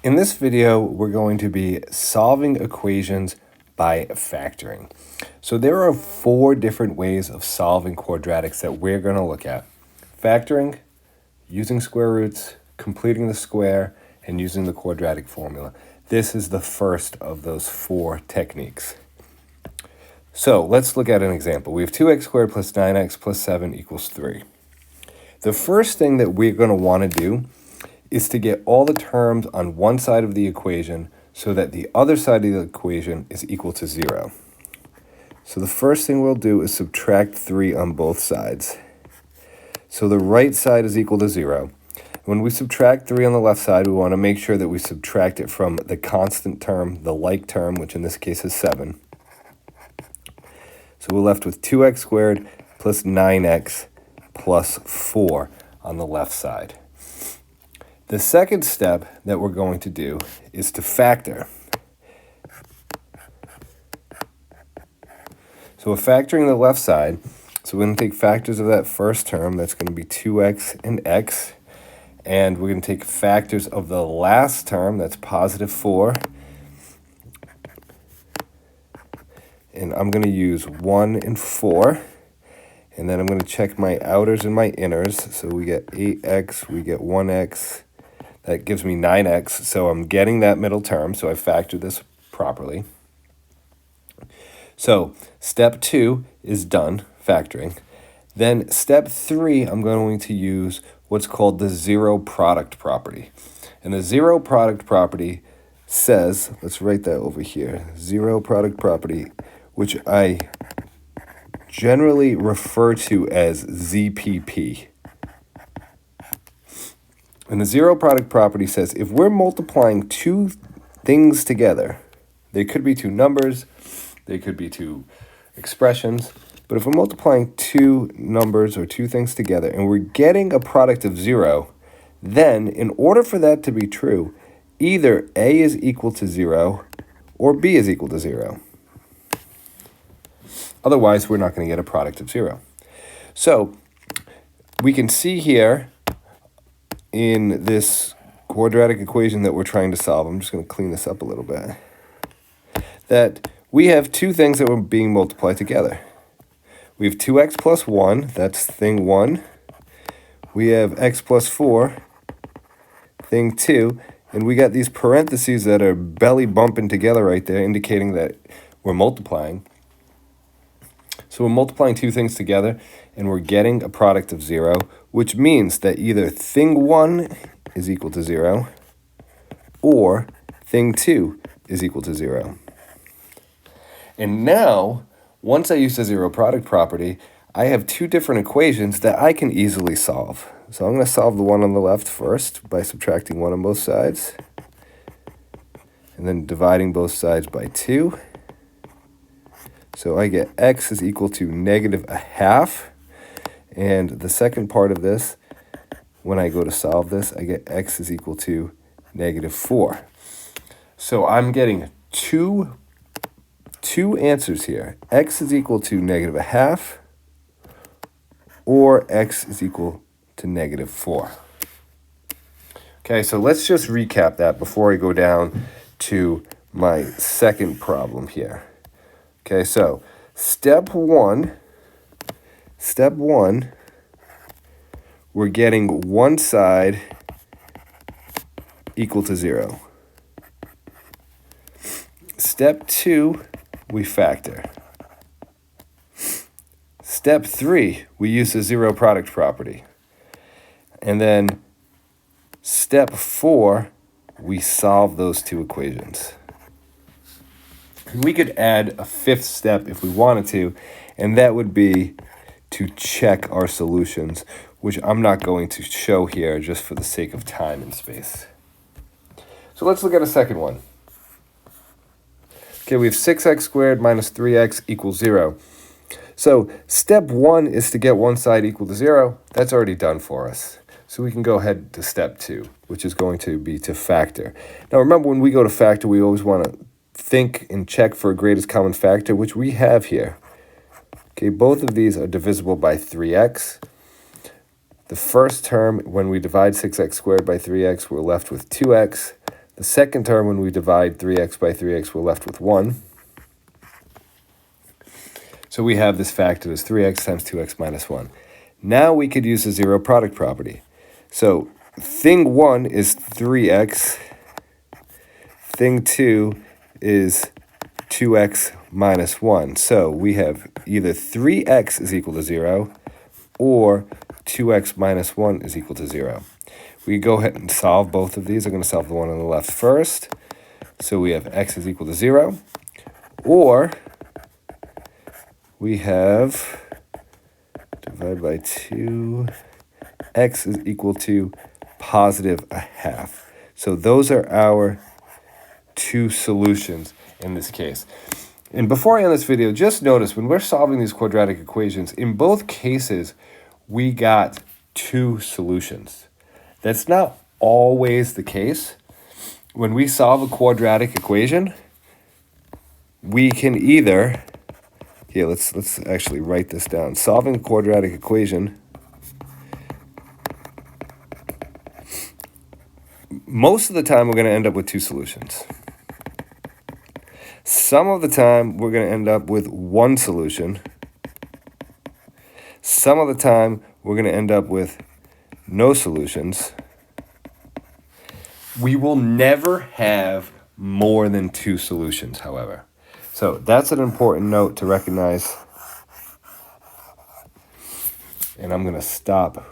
In this video, we're going to be solving equations by factoring. So there are 4 different ways of solving quadratics that we're going to look at. Factoring, using square roots, completing the square, and using the quadratic formula. This is the first of those 4 techniques. So let's look at an example. We have 2x squared plus 9x plus 7 equals 3. The first thing that we're going to want to do is to get all the terms on one side of the equation so that the other side of the equation is equal to 0. So the first thing we'll do is subtract 3 on both sides. So the right side is equal to 0. When we subtract 3 on the left side, we want to make sure that we subtract it from the constant term, the like term, which in this case is 7. So we're left with 2x squared plus 9x plus 4 on the left side. The second step that we're going to do is to factor. So we're factoring the left side. So we're going to take factors of that first term. That's going to be 2x and x. And we're going to take factors of the last term. That's positive 4. And I'm going to use 1 and 4. And then I'm going to check my outers and my inners. So we get 8x, we get 1x. That gives me 9x, so I'm getting that middle term, so I factored this properly. So step 2 is done, factoring. Then step 3, I'm going to use what's called the zero product property. And the zero product property says, let's write that over here, zero product property, which I generally refer to as ZPP. And the zero product property says if we're multiplying 2 things together, they could be 2 numbers, they could be 2 expressions, but if we're multiplying 2 numbers or 2 things together and we're getting a product of 0, then in order for that to be true, either A is equal to 0 or B is equal to 0. Otherwise, we're not going to get a product of 0. So we can see here in this quadratic equation that we're trying to solve, I'm just going to clean this up a little bit, that we have 2 things that were being multiplied together. We have 2x plus 1, that's thing 1. We have x plus 4, thing 2. And we got these parentheses that are belly bumping together right there, indicating that we're multiplying. So we're multiplying 2 things together, and we're getting a product of 0, which means that either thing 1 is equal to 0, or thing 2 is equal to 0. And now, once I use the zero product property, I have 2 different equations that I can easily solve. So I'm going to solve the one on the left first by subtracting 1 on both sides, and then dividing both sides by 2. So I get x is equal to negative a half. And the second part of this, when I go to solve this, I get x is equal to negative 4. So I'm getting two answers here. X is equal to negative a half, or x is equal to negative 4. Okay, so let's just recap that before I go down to my second problem here. Okay, so step one, we're getting one side equal to 0. Step 2, we factor. Step 3, we use the zero product property. And then step 4, we solve those 2 equations. We could add a 5th step if we wanted to, and that would be to check our solutions, which I'm not going to show here just for the sake of time and space. So let's look at a second one. Okay, we have 6x squared minus 3x equals 0. So step 1 is to get one side equal to 0. That's already done for us. So we can go ahead to step 2, which is going to be to factor. Now remember, when we go to factor, we always want to think and check for a greatest common factor, which we have here. Okay, both of these are divisible by 3x. The first term, when we divide 6x squared by 3x, we're left with 2x. The second term, when we divide 3x by 3x, we're left with 1. So we have this factor as 3x times 2x minus 1. Now we could use the zero product property. So thing 1 is 3x. Thing 2 is 2x minus 1. So we have either 3x is equal to 0 or 2x minus 1 is equal to 0. We go ahead and solve both of these. I'm going to solve the one on the left first. So we have x is equal to 0. Or we have divide by 2, x is equal to positive a half. So those are our two solutions in this case. And before I end this video, just notice when we're solving these quadratic equations, in both cases, we got two solutions. That's not always the case. When we solve a quadratic equation, we can either, here, let's actually write this down. Solving a quadratic equation, most of the time we're going to end up with two solutions. Some of the time we're going to end up with one solution. Some of the time we're going to end up with no solutions. We will never have more than two solutions, however. So that's an important note to recognize. And I'm going to stop